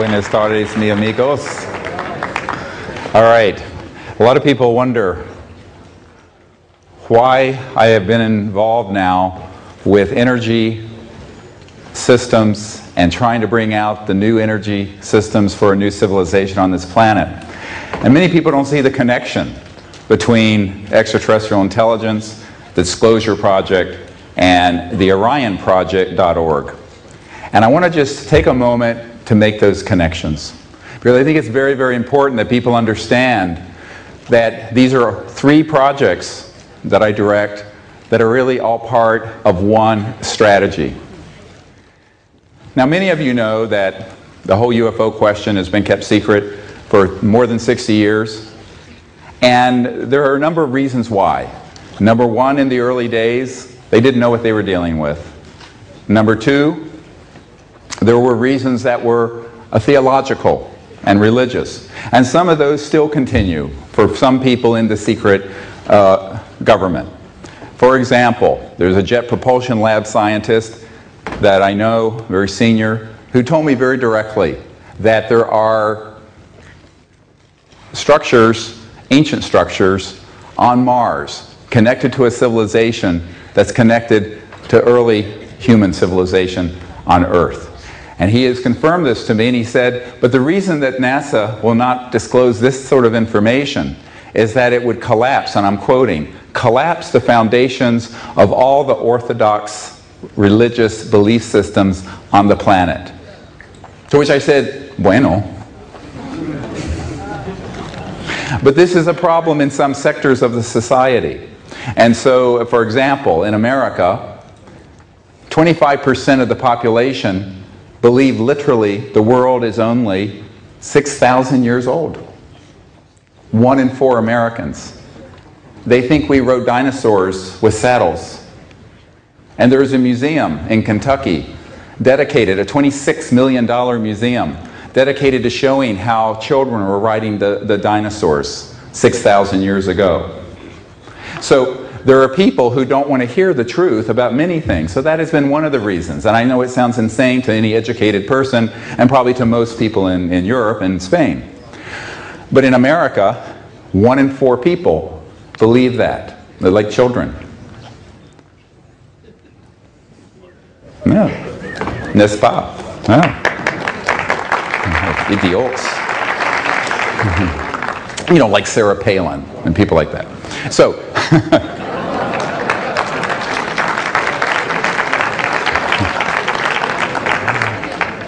Buenas tardes, mi amigos. All right. A lot of people wonder why I have been involved now with energy systems and trying to bring out the new energy systems for a new civilization on this planet. And many people don't see the connection between extraterrestrial intelligence, the Disclosure Project, and the OrionProject.org. And I want to just take a moment to make those connections. Because I think it's very, very important that people understand that these are three projects that I direct that are really all part of one strategy. Now, many of you know that the whole UFO question has been kept secret for more than 60 years. And there are a number of reasons why. Number one, in the early days, they didn't know what they were dealing with. Number two, there were reasons that were theological and religious. And some of those still continue for some people in the secret government. For example, there's a Jet Propulsion Lab scientist that I know, very senior, who told me very directly that there are structures, ancient structures, on Mars connected to a civilization that's connected to early human civilization on Earth. And he has confirmed this to me, and he said, but the reason that NASA will not disclose this sort of information is that it would collapse, and I'm quoting, collapse the foundations of all the orthodox religious belief systems on the planet. To which I said, bueno. But this is a problem in some sectors of the society. And so, for example, in America, 25% of the population believe literally the world is only 6,000 years old. 1 in 4 Americans. They think we rode dinosaurs with saddles. And there's a museum in Kentucky dedicated, a $26 million museum, dedicated to showing how children were riding the dinosaurs 6,000 years ago. So there are people who don't want to hear the truth about many things. So that has been one of the reasons. And I know it sounds insane to any educated person, and probably to most people in Europe and Spain. But in America, 1 in 4 people believe that. They're like children. Yeah. N'est-ce pas? Yeah. Idiots. You know, like Sarah Palin and people like that. So,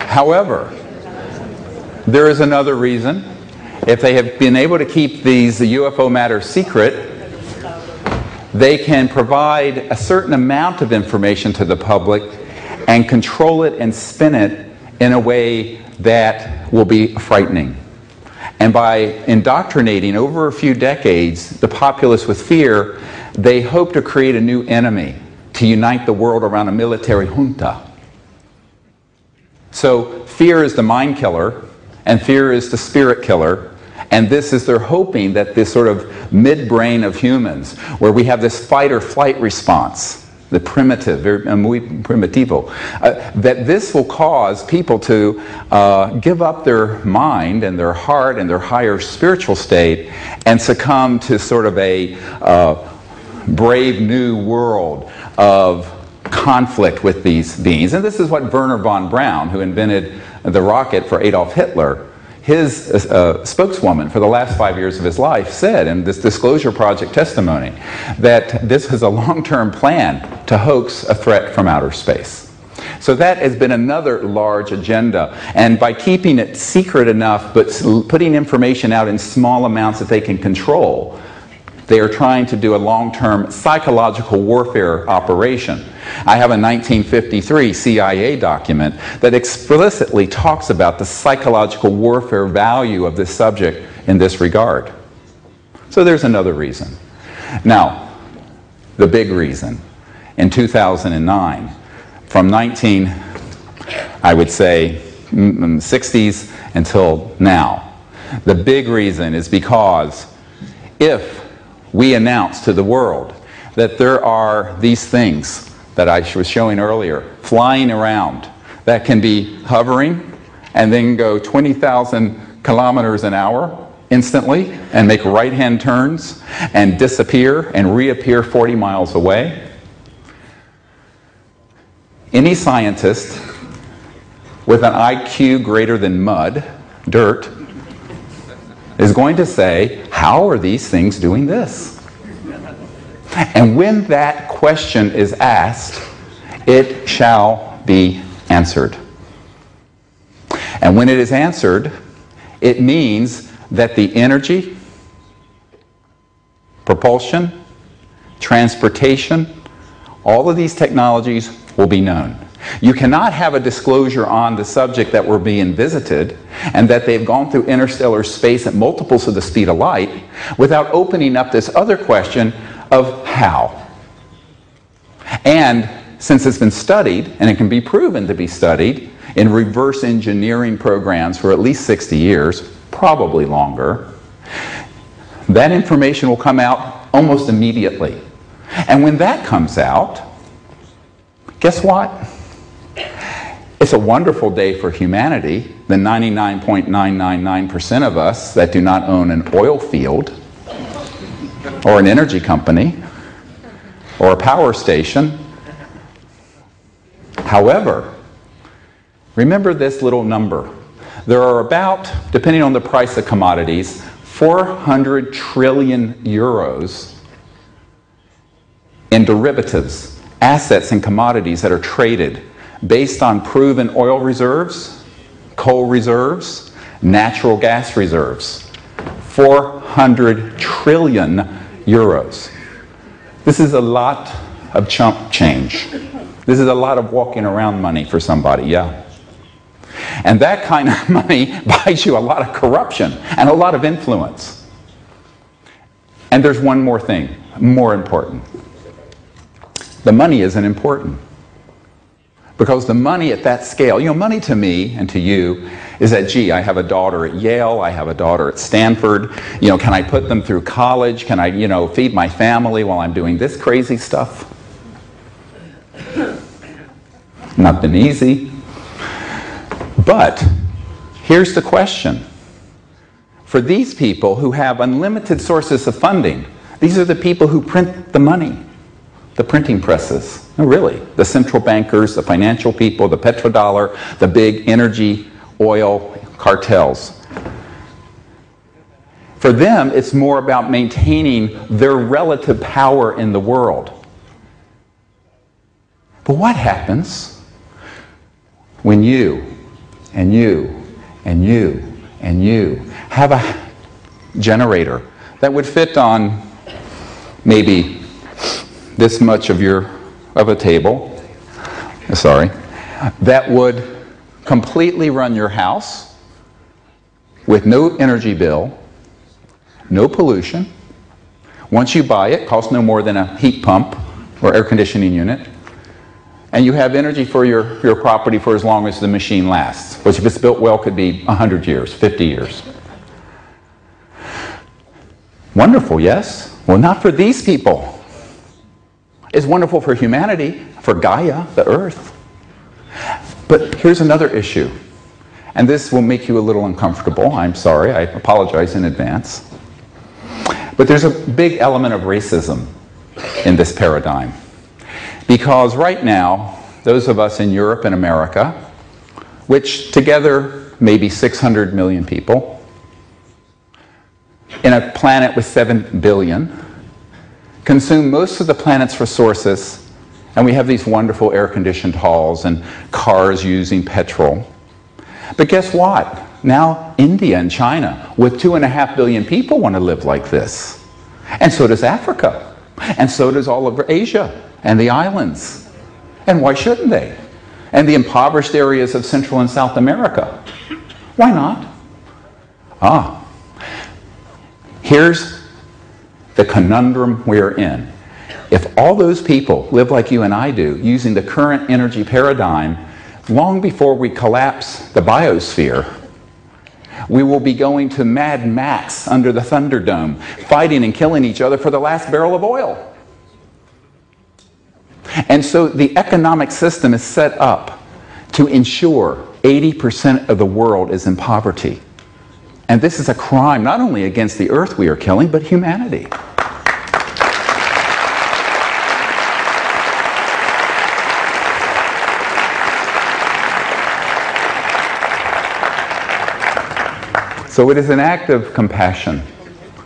however, there is another reason. If they have been able to keep these UFO matters secret, they can provide a certain amount of information to the public and control it and spin it in a way that will be frightening. And by indoctrinating over a few decades the populace with fear, they hope to create a new enemy to unite the world around a military junta. So fear is the mind killer, and fear is the spirit killer, and this is they're hoping that this sort of midbrain of humans, where we have this fight or flight response, the primitive, very muy primitivo, that this will cause people to give up their mind and their heart and their higher spiritual state and succumb to sort of a brave new world of conflict with these beings. And this is what Werner von Braun, who invented the rocket for Adolf Hitler, his spokeswoman for the last 5 years of his life, said in this Disclosure Project testimony that this is a long-term plan to hoax a threat from outer space. So that has been another large agenda. And by keeping it secret enough, but putting information out in small amounts that they can control, they are trying to do a long-term psychological warfare operation. I have a 1953 CIA document that explicitly talks about the psychological warfare value of this subject in this regard. So there's another reason. Now, the big reason. In 2009, from I would say, 60s until now, the big reason is because if we announce to the world that there are these things that I was showing earlier, flying around, that can be hovering, and then go 20,000 kilometers an hour instantly and make right-hand turns and disappear and reappear 40 miles away. Any scientist with an IQ greater than mud, dirt, is going to say, how are these things doing this? And when that question is asked, it shall be answered. And when it is answered, it means that the energy, propulsion, transportation, all of these technologies will be known. You cannot have a disclosure on the subject that we're being visited and that they've gone through interstellar space at multiples of the speed of light without opening up this other question of how. And since it's been studied, and it can be proven to be studied in reverse engineering programs for at least 60 years, probably longer, that information will come out almost immediately. And when that comes out, guess what? It's a wonderful day for humanity, the 99.999% of us that do not own an oil field or an energy company or a power station. However, remember this little number. There are about, depending on the price of commodities, 400 trillion euros in derivatives, assets and commodities that are traded based on proven oil reserves, coal reserves, natural gas reserves. 400 trillion euros. This is a lot of chump change. This is a lot of walking around money for somebody, yeah. And that kind of money buys you a lot of corruption and a lot of influence. And there's one more thing, more important. The money isn't important. Because the money at that scale, you know, money to me and to you is that, gee, I have a daughter at Yale, I have a daughter at Stanford, you know, can I put them through college? Can I, you know, feed my family while I'm doing this crazy stuff? Not been easy. But here's the question. For these people who have unlimited sources of funding, these are the people who print the money, the printing presses. No, really. The central bankers, the financial people, the petrodollar, the big energy, oil cartels. For them, it's more about maintaining their relative power in the world. But what happens when you and you and you and you have a generator that would fit on maybe this much of a table, that would completely run your house with no energy bill, no pollution. Once you buy it, it costs no more than a heat pump or air conditioning unit. And you have energy for your property for as long as the machine lasts, which if it's built well could be 100 years, 50 years. Wonderful, yes? Well, not for these people. It's wonderful for humanity, for Gaia, the Earth. But here's another issue. And this will make you a little uncomfortable. I'm sorry. I apologize in advance. But there's a big element of racism in this paradigm. Because right now, those of us in Europe and America, which together may be 600 million people, in a planet with 7 billion, consume most of the planet's resources, and we have these wonderful air-conditioned halls and cars using petrol. But guess what? Now India and China, with 2.5 billion people, want to live like this. And so does Africa. And so does all of Asia and the islands. And why shouldn't they? And the impoverished areas of Central and South America. Why not? Here's the conundrum we're in. If all those people live like you and I do, using the current energy paradigm, long before we collapse the biosphere, we will be going to Mad Max under the Thunderdome, fighting and killing each other for the last barrel of oil. And so the economic system is set up to ensure 80% of the world is in poverty. And this is a crime not only against the earth we are killing, but humanity. So it is an act of compassion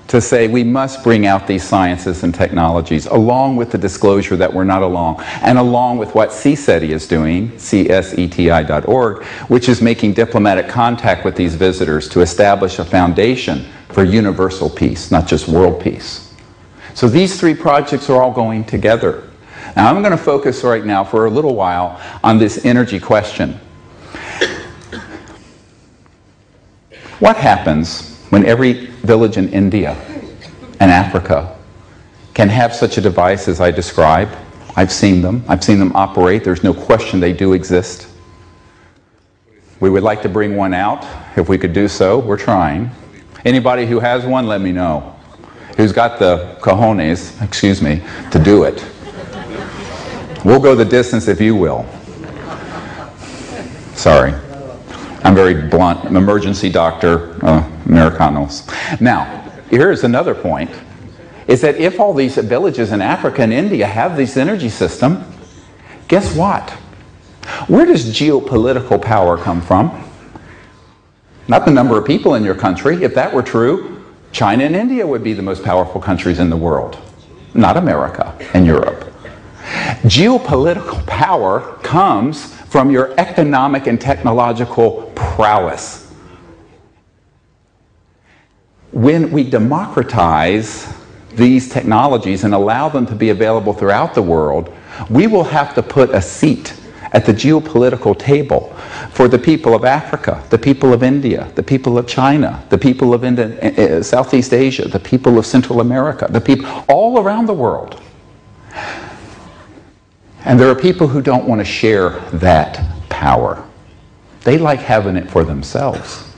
to say we must bring out these sciences and technologies along with the disclosure that we're not alone, and along with what CSETI is doing, cseti.org, which is making diplomatic contact with these visitors to establish a foundation for universal peace, not just world peace. So these three projects are all going together. Now I'm going to focus right now for a little while on this energy question. What happens when every village in India and Africa can have such a device as I described? I've seen them operate. There's no question they do exist. We would like to bring one out. If we could do so, we're trying. Anybody who has one, let me know. Who's got the cojones, to do it. We'll go the distance if you will. Sorry. I'm very blunt. I'm emergency doctor, Americanos. Now, here's another point, is that if all these villages in Africa and India have this energy system, guess what? Where does geopolitical power come from? Not the number of people in your country. If that were true, China and India would be the most powerful countries in the world, not America and Europe. Geopolitical power comes from your economic and technological prowess. When we democratize these technologies and allow them to be available throughout the world, we will have to put a seat at the geopolitical table for the people of Africa, the people of India, the people of China, the people of Southeast Asia, the people of Central America, the people all around the world. And there are people who don't want to share that power. They like having it for themselves.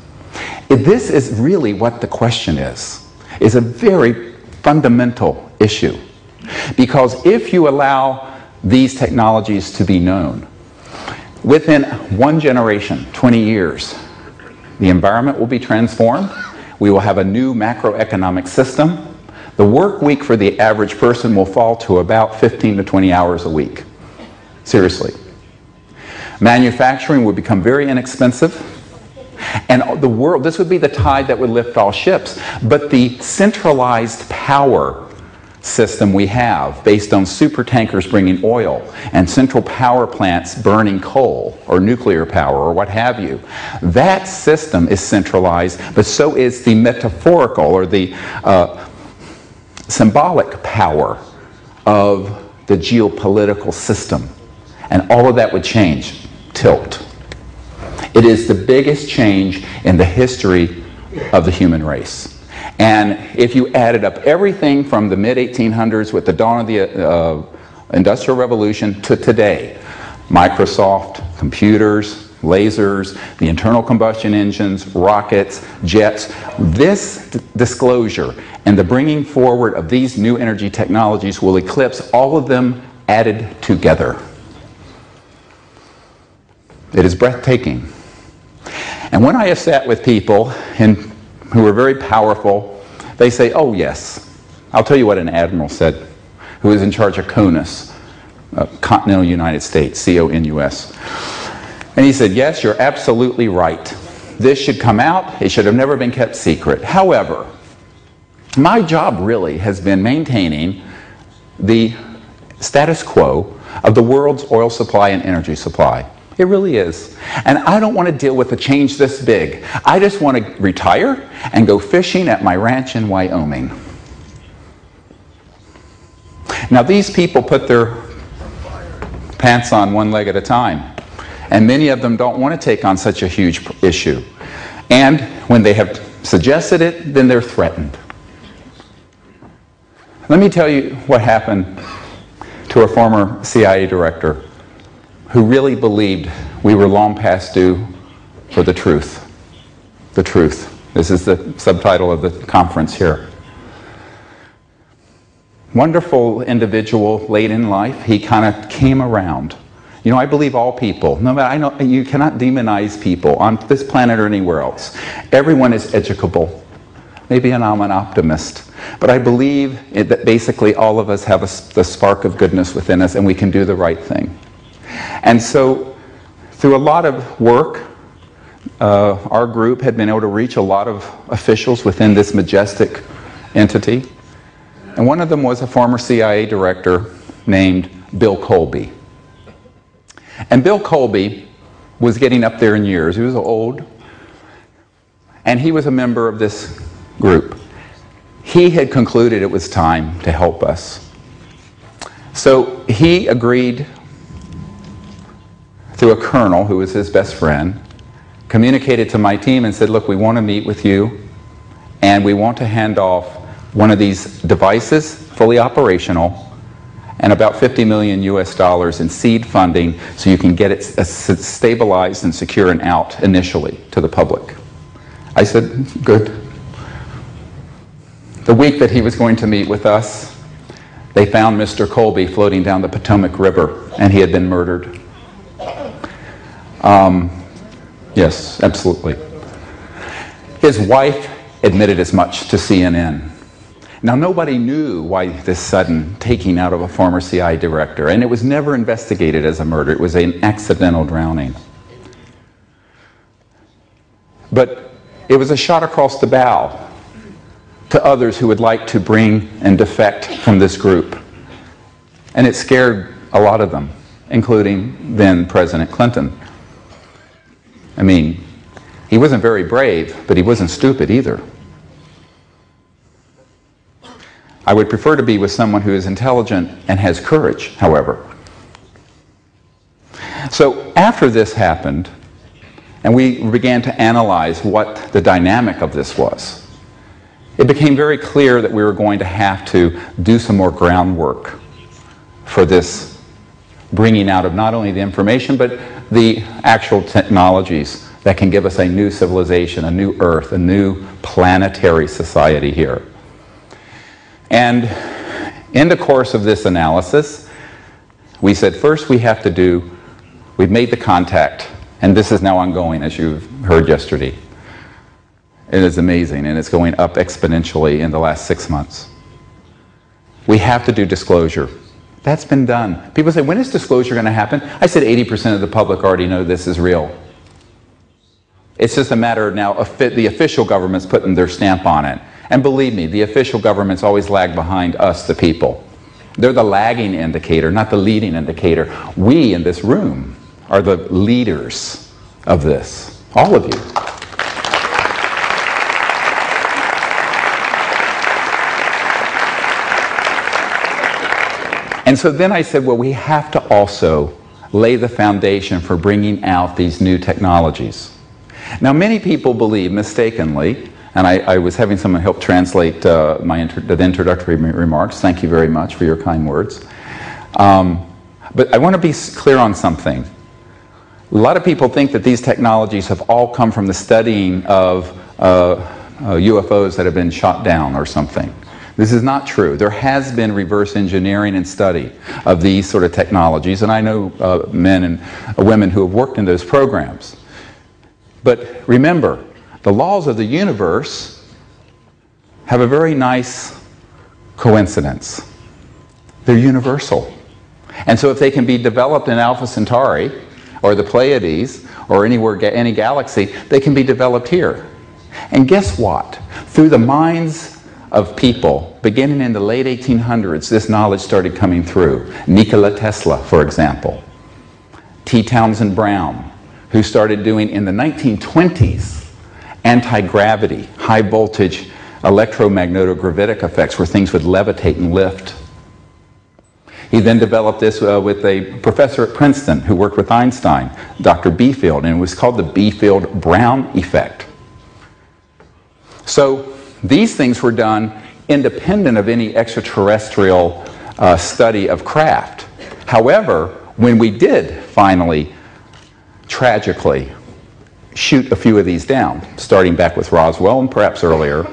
This is really what the question is a very fundamental issue. Because if you allow these technologies to be known, within one generation, 20 years, the environment will be transformed. We will have a new macroeconomic system. The work week for the average person will fall to about 15 to 20 hours a week. Seriously. Manufacturing would become very inexpensive, and the world, this would be the tide that would lift all ships. But the centralized power system we have, based on super tankers bringing oil and central power plants burning coal or nuclear power or what have you, that system is centralized, but so is the metaphorical or the symbolic power of the geopolitical system. And all of that would change. Tilt. It is the biggest change in the history of the human race. And if you added up everything from the mid-1800s with the dawn of the Industrial Revolution to today, Microsoft, computers, lasers, the internal combustion engines, rockets, jets, this disclosure and the bringing forward of these new energy technologies will eclipse all of them added together. It is breathtaking. And when I have sat with people who are very powerful, they say, oh yes. I'll tell you what an admiral said, who is in charge of CONUS, Continental United States, C-O-N-U-S. And he said, yes, you're absolutely right. This should come out. It should have never been kept secret. However, my job really has been maintaining the status quo of the world's oil supply and energy supply. It really is. And I don't want to deal with a change this big. I just want to retire and go fishing at my ranch in Wyoming. Now these people put their pants on one leg at a time. And many of them don't want to take on such a huge issue. And when they have suggested it, then they're threatened. Let me tell you what happened to a former CIA director who really believed we were long past due for the truth. The truth. This is the subtitle of the conference here. Wonderful individual late in life, he kind of came around. You know, I believe all people, no matter, I know you cannot demonize people on this planet or anywhere else. Everyone is educable. Maybe I'm an optimist, but I believe that basically all of us have the spark of goodness within us and we can do the right thing. And so through a lot of work, our group had been able to reach a lot of officials within this majestic entity. And one of them was a former CIA director named Bill Colby. And Bill Colby was getting up there in years. He was old. And he was a member of this group. He had concluded it was time to help us. So he agreed through a colonel who was his best friend, communicated to my team and said, look, we want to meet with you and we want to hand off one of these devices, fully operational, and about $50 million US in seed funding so you can get it stabilized and secure and out initially to the public. I said, good. The week that he was going to meet with us, they found Mr. Colby floating down the Potomac River, and he had been murdered. Yes, absolutely. His wife admitted as much to CNN. Now, nobody knew why this sudden taking out of a former CIA director, and it was never investigated as a murder. It was an accidental drowning. But it was a shot across the bow to others who would like to bring and defect from this group. And it scared a lot of them, including then President Clinton. I mean, he wasn't very brave, but he wasn't stupid either. I would prefer to be with someone who is intelligent and has courage, however. So after this happened, and we began to analyze what the dynamic of this was, it became very clear that we were going to have to do some more groundwork for this bringing out of not only the information, but the actual technologies that can give us a new civilization, a new Earth, a new planetary society here. And in the course of this analysis, we said, first we've made the contact, and this is now ongoing, as you've heard yesterday. It is amazing, and it's going up exponentially in the last 6 months. We have to do disclosure. That's been done. People say, when is disclosure going to happen? I said 80% of the public already know this is real. It's just a matter now of the official government's putting their stamp on it. And believe me, the official governments always lag behind us, the people. They're the lagging indicator, not the leading indicator. We in this room are the leaders of this. All of you. And so then I said, well, we have to also lay the foundation for bringing out these new technologies. Now, many people believe, mistakenly, and I was having someone help translate the introductory remarks. Thank you very much for your kind words. But I want to be clear on something. A lot of people think that these technologies have all come from the studying of UFOs that have been shot down or something. This is not true. There has been reverse engineering and study of these sort of technologies, and I know men and women who have worked in those programs. But remember, the laws of the universe have a very nice coincidence. They're universal. And so if they can be developed in Alpha Centauri, or the Pleiades, or any galaxy, they can be developed here. And guess what? Through the minds of people, beginning in the late 1800s, this knowledge started coming through. Nikola Tesla, for example. T. Townsend Brown, who started doing in the 1920s anti-gravity, high voltage electromagnetic effects where things would levitate and lift. He then developed this with a professor at Princeton who worked with Einstein, Dr. Biefeld, and it was called the Biefeld-Brown effect. So these things were done independent of any extraterrestrial study of craft. However, when we did finally, tragically, shoot a few of these down, starting back with Roswell and perhaps earlier,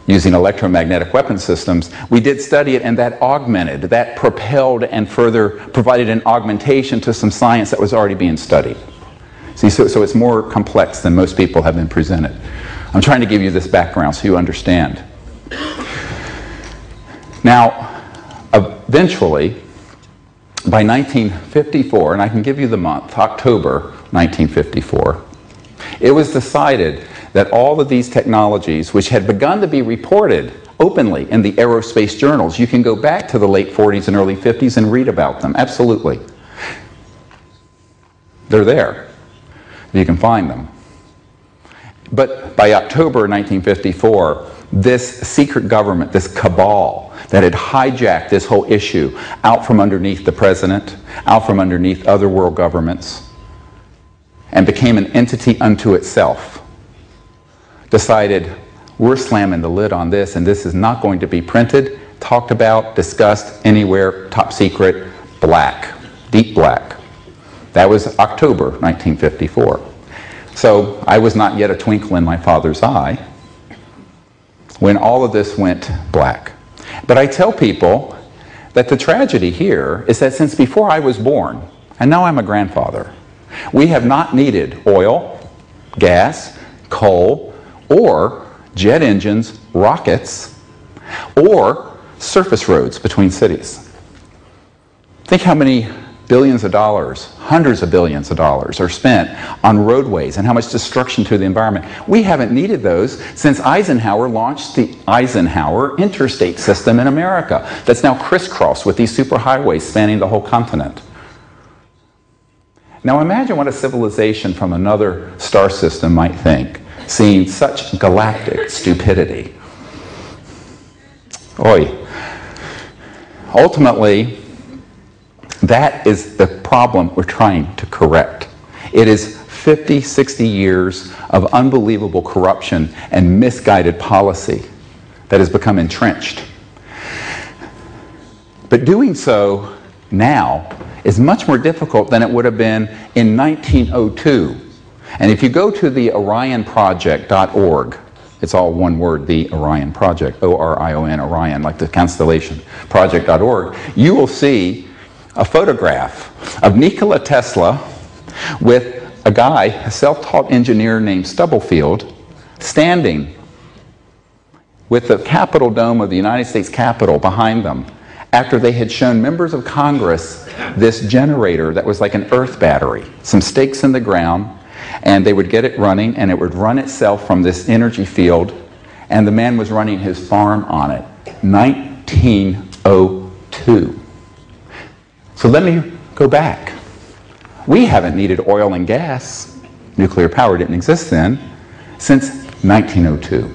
using electromagnetic weapon systems, we did study it, and that augmented, that propelled and further provided an augmentation to some science that was already being studied. See, so it's more complex than most people have been presented. I'm trying to give you this background so you understand. Now, eventually, by 1954, and I can give you the month, October 1954, it was decided that all of these technologies, which had begun to be reported openly in the aerospace journals, you can go back to the late 40s and early 50s and read about them, absolutely. They're there. You can find them. But by October 1954, this secret government, this cabal that had hijacked this whole issue out from underneath the president, out from underneath other world governments, and became an entity unto itself, decided, we're slamming the lid on this, and this is not going to be printed, talked about, discussed anywhere, top secret, black, deep black. That was October 1954. So I was not yet a twinkle in my father's eye when all of this went black. But I tell people that the tragedy here is that since before I was born, and now I'm a grandfather, we have not needed oil, gas, coal, or jet engines, rockets, or surface roads between cities. Think how many billions of dollars, hundreds of billions of dollars are spent on roadways and how much destruction to the environment. We haven't needed those since Eisenhower launched the Eisenhower interstate system in America that's now crisscrossed with these superhighways spanning the whole continent. Now imagine what a civilization from another star system might think, seeing such galactic stupidity. Oy. Ultimately, that is the problem we're trying to correct. It is 50, 60 years of unbelievable corruption and misguided policy that has become entrenched. But doing so now is much more difficult than it would have been in 1902. And if you go to the orionproject.org, it's all one word, the Orion Project, O-R-I-O-N, Orion, like the constellation, project.org, you will see a photograph of Nikola Tesla with a guy, a self-taught engineer named Stubblefield, standing with the Capitol dome of the United States Capitol behind them after they had shown members of Congress this generator that was like an earth battery, some stakes in the ground, and they would get it running, and it would run itself from this energy field, and the man was running his farm on it. 1902. So let me go back. We haven't needed oil and gas, nuclear power didn't exist then, since 1902.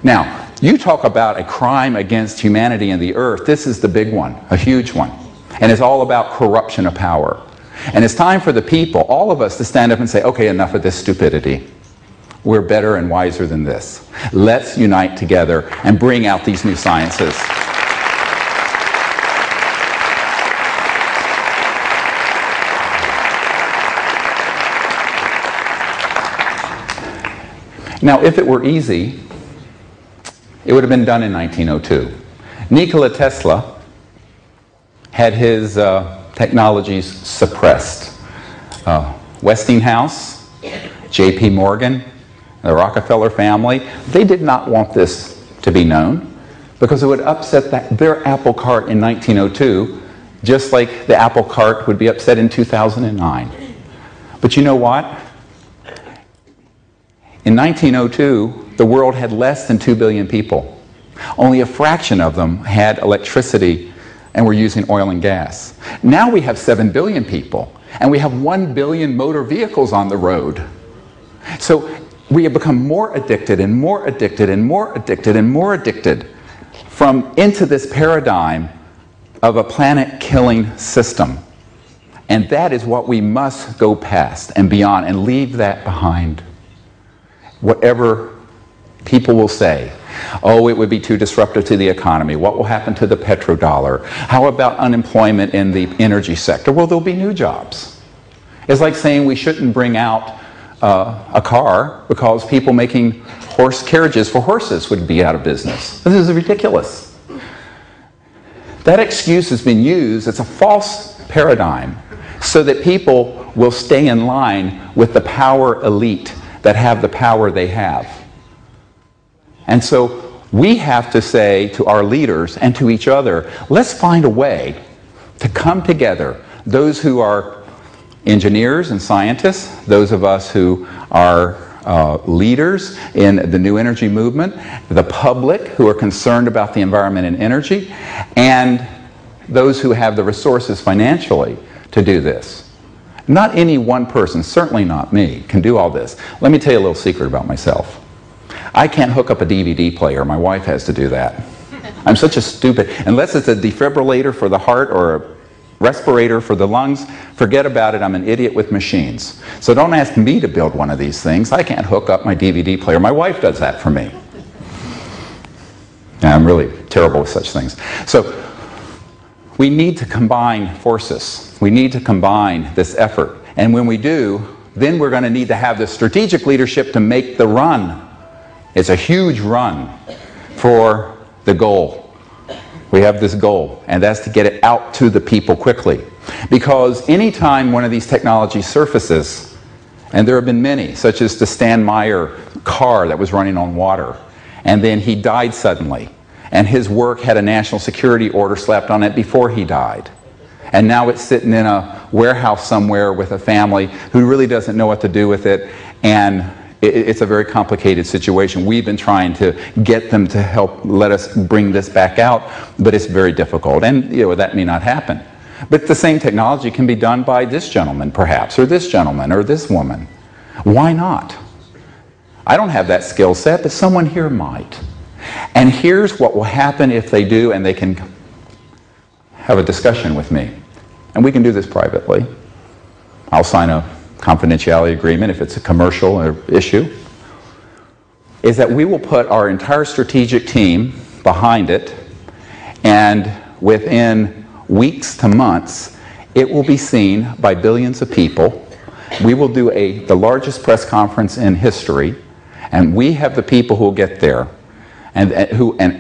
Now, you talk about a crime against humanity and the earth. This is the big one, a huge one. And it's all about corruption of power. And it's time for the people, all of us, to stand up and say, okay, enough of this stupidity. We're better and wiser than this. Let's unite together and bring out these new sciences. Now, if it were easy, it would have been done in 1902. Nikola Tesla had his technologies suppressed. Westinghouse, J.P. Morgan, the Rockefeller family, they did not want this to be known because it would upset their apple cart in 1902, just like the apple cart would be upset in 2009. But you know what? In 1902, the world had less than 2 billion people. Only a fraction of them had electricity and were using oil and gas. Now we have 7 billion people, and we have 1 billion motor vehicles on the road. So we have become more addicted and more addicted and more addicted and more addicted into this paradigm of a planet-killing system. And that is what we must go past and beyond and leave that behind. Whatever people will say, oh, it would be too disruptive to the economy. What will happen to the petrodollar? How about unemployment in the energy sector? Well, there'll be new jobs. It's like saying we shouldn't bring out a car because people making horse carriages for horses would be out of business. This is ridiculous. That excuse has been used as a false paradigm so that people will stay in line with the power elite that have the power they have. And so we have to say to our leaders and to each other, let's find a way to come together. Those who are engineers and scientists, those of us who are leaders in the new energy movement, the public who are concerned about the environment and energy, and those who have the resources financially to do this. Not any one person, certainly not me, can do all this. Let me tell you a little secret about myself. I can't hook up a DVD player. My wife has to do that. I'm such a stupid, unless it's a defibrillator for the heart or a respirator for the lungs, forget about it. I'm an idiot with machines. So don't ask me to build one of these things. I can't hook up my DVD player. My wife does that for me. And I'm really terrible with such things. So we need to combine forces. We need to combine this effort. And when we do, then we're going to need to have the strategic leadership to make the run. It's a huge run for the goal. We have this goal, and that's to get it out to the people quickly. Because anytime one of these technologies surfaces, and there have been many, such as the Stan Meyer car that was running on water, and then he died suddenly, and his work had a national security order slapped on it before he died. And now it's sitting in a warehouse somewhere with a family who really doesn't know what to do with it, and it's a very complicated situation. We've been trying to get them to help let us bring this back out, but it's very difficult. And that may not happen. But the same technology can be done by this gentleman, perhaps, or this gentleman, or this woman. Why not? I don't have that skill set, but someone here might. And here's what will happen if they do, and they can have a discussion with me. And we can do this privately. I'll sign a confidentiality agreement if it's a commercial issue, is that we will put our entire strategic team behind it, and within weeks to months, it will be seen by billions of people. We will do the largest press conference in history, and we have the people who will get there, and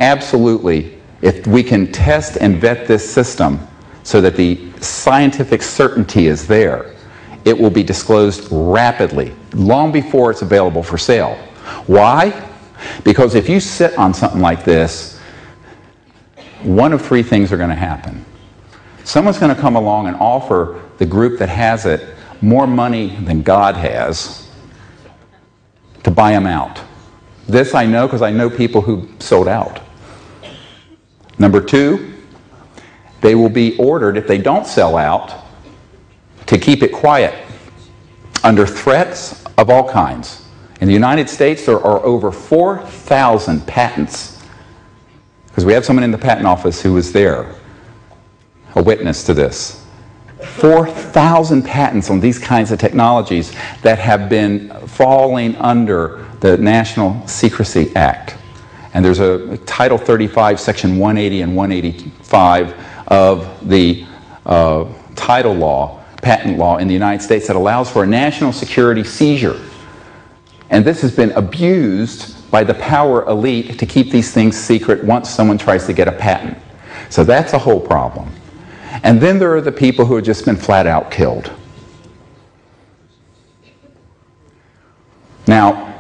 absolutely, if we can test and vet this system so that the scientific certainty is there, it will be disclosed rapidly, long before it's available for sale. Why? Because if you sit on something like this, one of three things are going to happen. Someone's going to come along and offer the group that has it more money than God has to buy them out. This I know because I know people who sold out. Number two, they will be ordered, if they don't sell out, to keep it quiet under threats of all kinds. In the United States, there are over 4,000 patents, because we have someone in the patent office who was there, a witness to this. 4,000 patents on these kinds of technologies that have been falling under the National Secrecy Act. And there's a Title 35, Section 180 and 185 of the title law, patent law in the United States that allows for a national security seizure. And this has been abused by the power elite to keep these things secret once someone tries to get a patent. So that's a whole problem. And then there are the people who have just been flat out killed. Now,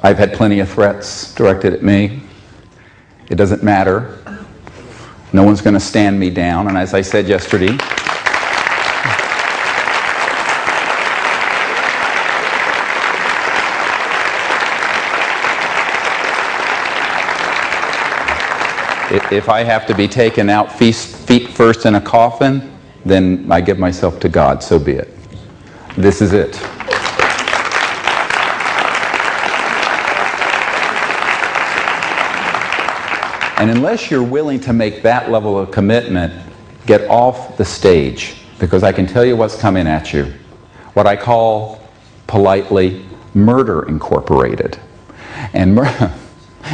I've had plenty of threats directed at me. It doesn't matter. No one's going to stand me down. And as I said yesterday, if I have to be taken out feet first in a coffin, then I give myself to God. So be it. This is it. And unless you're willing to make that level of commitment, get off the stage, because I can tell you what's coming at you. What I call, politely, Murder Incorporated. And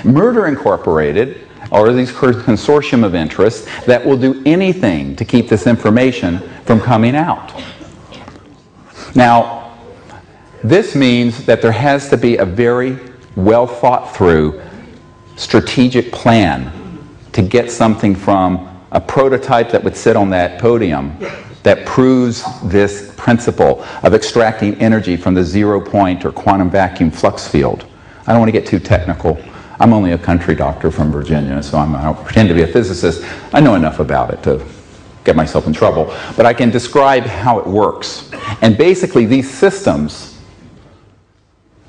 Murder Incorporated are these consortium of interests that will do anything to keep this information from coming out. Now, This means that there has to be a very well thought through strategic plan to get something from a prototype that would sit on that podium that proves this principle of extracting energy from the 0 point or quantum vacuum flux field. I don't want to get too technical. I'm only a country doctor from Virginia, so I don't pretend to be a physicist. I know enough about it to get myself in trouble, but I can describe how it works. And basically these systems,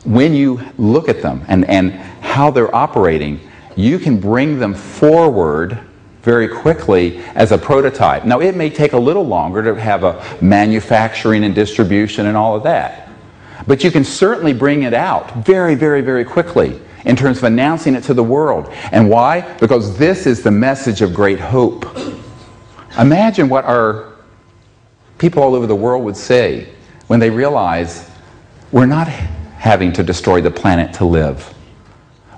when you look at them and how they're operating, you can bring them forward very quickly as a prototype. Now, it may take a little longer to have a manufacturing and distribution and all of that, but you can certainly bring it out very, very, very quickly in terms of announcing it to the world. And why? Because this is the message of great hope. Imagine what our people all over the world would say when they realize we're not having to destroy the planet to live.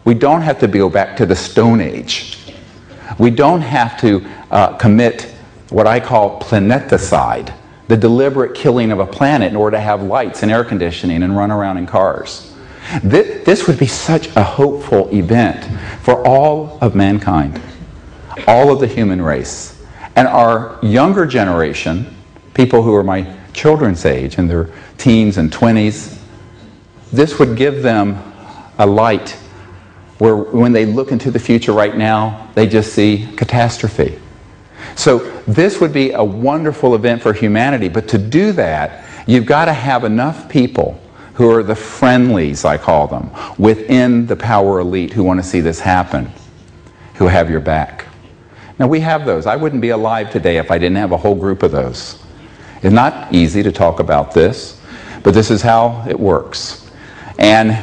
We don't have to go back to the Stone Age. We don't have to commit what I call planeticide, the deliberate killing of a planet in order to have lights and air conditioning and run around in cars. This would be such a hopeful event for all of mankind, all of the human race. And our younger generation, people who are my children's age, in their teens and 20s, this would give them a light where when they look into the future right now, they just see catastrophe. So this would be a wonderful event for humanity, but to do that, you've got to have enough people who are the friendlies, I call them, within the power elite who want to see this happen, who have your back. Now we have those. I wouldn't be alive today if I didn't have a whole group of those. It's not easy to talk about this, but this is how it works. And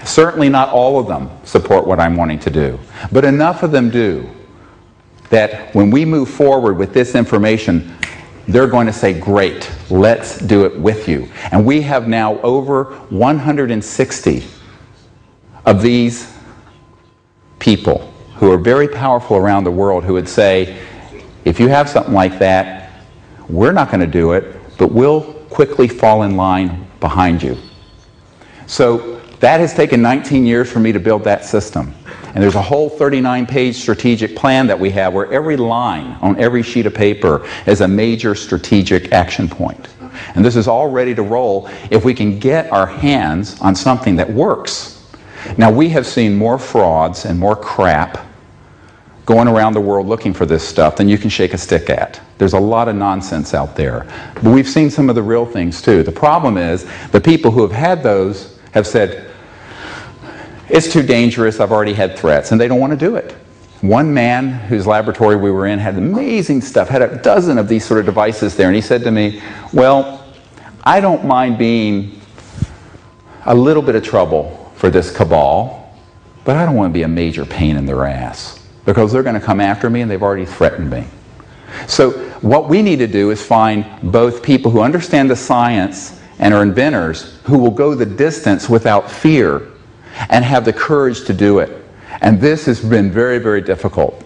certainly not all of them support what I'm wanting to do, but enough of them do that when we move forward with this information, they're going to say, great, let's do it with you. And we have now over 160 of these people who are very powerful around the world who would say, if you have something like that, we're not going to do it, but we'll quickly fall in line behind you. So that has taken 19 years for me to build that system. And there's a whole 39-page strategic plan that we have where every line on every sheet of paper is a major strategic action point. And this is all ready to roll if we can get our hands on something that works. Now, we have seen more frauds and more crap going around the world looking for this stuff than you can shake a stick at. There's a lot of nonsense out there. But we've seen some of the real things too. The problem is the people who have had those have said, it's too dangerous, I've already had threats, and they don't want to do it. One man whose laboratory we were in had amazing stuff, had a dozen of these sort of devices there, and he said to me, well, I don't mind being a little bit of trouble for this cabal, but I don't want to be a major pain in their ass, because they're going to come after me and they've already threatened me. So what we need to do is find both people who understand the science and are inventors who will go the distance without fear and have the courage to do it. And this has been very, very difficult.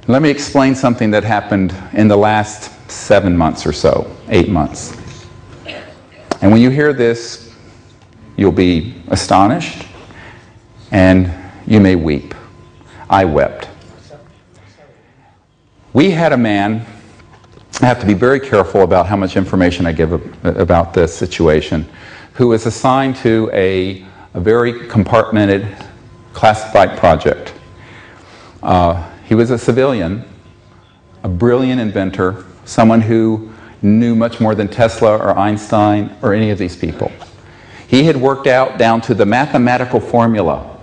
Let me explain something that happened in the last 7 months or so, 8 months. And when you hear this, you'll be astonished and you may weep. I wept. We had a man, I have to be very careful about how much information I give about this situation, who was assigned to a very compartmented, classified project. He was a civilian, a brilliant inventor, someone who knew much more than Tesla or Einstein or any of these people. He had worked out down to the mathematical formula,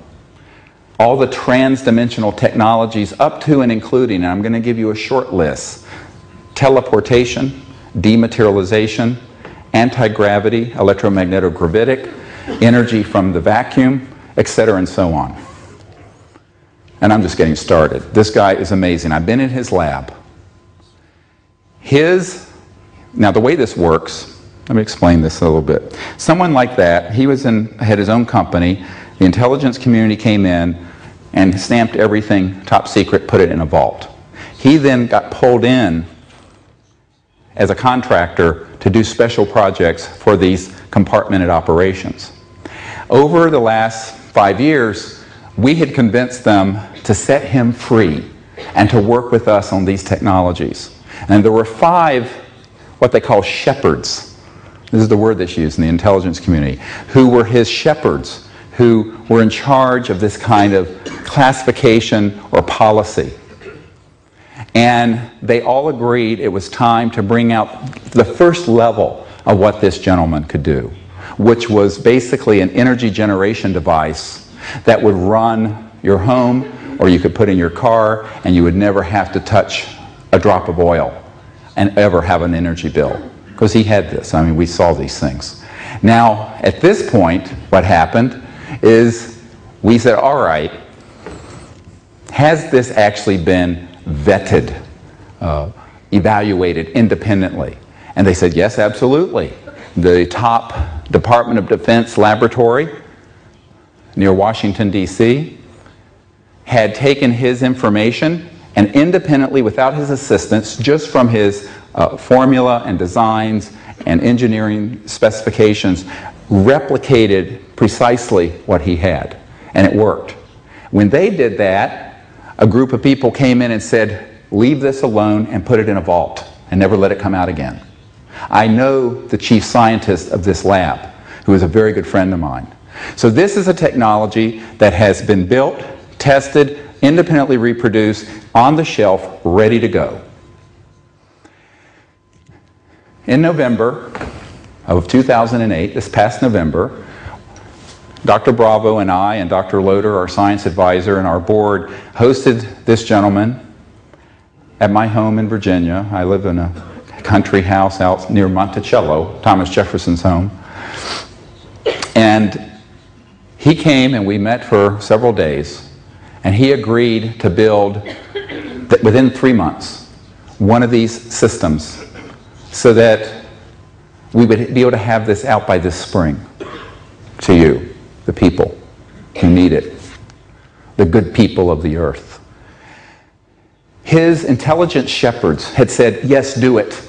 all the trans-dimensional technologies up to and including, and I'm going to give you a short list, teleportation, dematerialization, anti-gravity, electromagnetic-gravitic, energy from the vacuum, etc., and so on. And I'm just getting started. This guy is amazing. I've been in his lab. Now the way this works, let me explain this a little bit. Someone like that, had his own company, the intelligence community came in and stamped everything top secret, put it in a vault. He then got pulled in as a contractor to do special projects for these compartmented operations. Over the last 5 years, we had convinced them to set him free and to work with us on these technologies. And there were 5 what they call shepherds. This is the word that's used in the intelligence community, who were his shepherds, who were in charge of this kind of classification or policy. And they all agreed it was time to bring out the first level of what this gentleman could do, which was basically an energy generation device that would run your home, or you could put in your car, and you would never have to touch a drop of oil and ever have an energy bill. Because he had this. I mean, we saw these things. Now, at this point, what happened is we said, all right, has this actually been vetted, evaluated independently? And they said, yes, absolutely. The top Department of Defense laboratory near Washington, D.C., had taken his information and independently, without his assistance, just from his formula and designs and engineering specifications, replicated precisely what he had. And it worked. When they did that, a group of people came in and said, leave this alone and put it in a vault and never let it come out again. I know the chief scientist of this lab, who is a very good friend of mine. So this is a technology that has been built, tested, independently reproduced, on the shelf, ready to go. In November of 2008, this past November, Dr. Bravo and I and Dr. Loader, our science advisor, and our board hosted this gentleman at my home in Virginia. I live in a country house out near Monticello, Thomas Jefferson's home. And he came and we met for several days, and he agreed to build, within 3 months, one of these systems so that we would be able to have this out by this spring to you, the people who need it, the good people of the earth. His intelligent shepherds had said, yes, do it.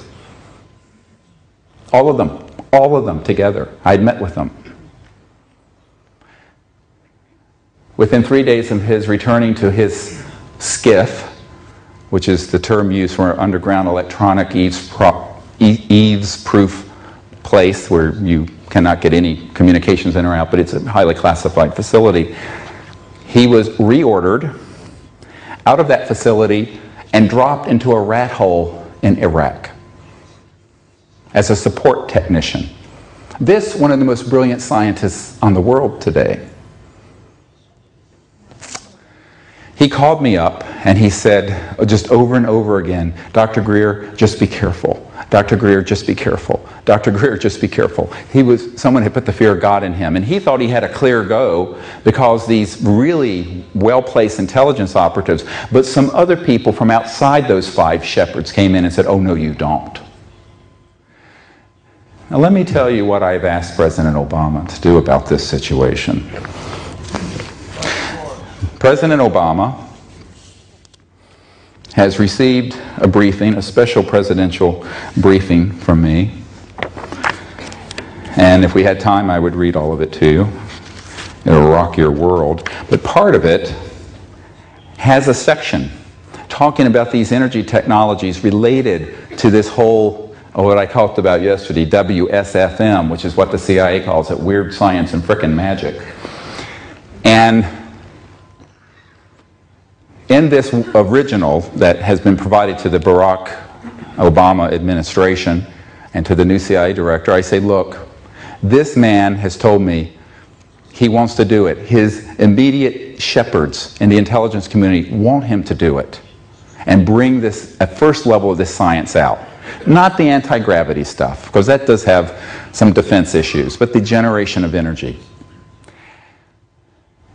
All of them together. I'd met with them. Within 3 days of his returning to his skiff, which is the term used for an underground electronic eaves-proof place where you cannot get any communications in or out, but it's a highly classified facility, he was reordered out of that facility and dropped into a rat hole in Iraq as a support technician. This, one of the most brilliant scientists on the world today. He called me up and he said, just over and over again, Dr. Greer, just be careful. Dr. Greer, just be careful. Dr. Greer, just be careful. Someone had put the fear of God in him, and he thought he had a clear go because these really well-placed intelligence operatives, but some other people from outside those 5 shepherds came in and said, oh, no, you don't. Now, let me tell you what I've asked President Obama to do about this situation. President Obama has received a briefing, a special presidential briefing from me. And if we had time, I would read all of it to you. It'll rock your world. But part of it has a section talking about these energy technologies related to this whole, what I talked about yesterday, WSFM, which is what the CIA calls it, weird science and frickin' magic. And in this original that has been provided to the Barack Obama administration and to the new CIA director, I say, look, this man has told me he wants to do it. His immediate shepherds in the intelligence community want him to do it and bring this, at first level of this science out. Not the anti-gravity stuff, because that does have some defense issues, but the generation of energy.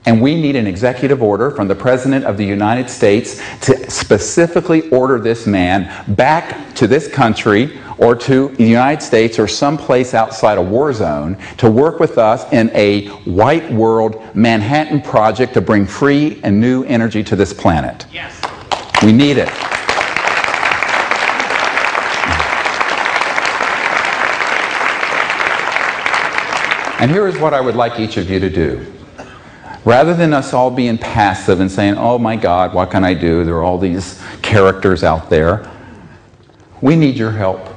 And we need an executive order from the President of the United States to specifically order this man back to this country or to the United States or someplace outside a war zone to work with us in a white world Manhattan project to bring free and new energy to this planet. Yes. We need it. And here is what I would like each of you to do. Rather than us all being passive and saying, oh my God, what can I do? There are all these characters out there. We need your help.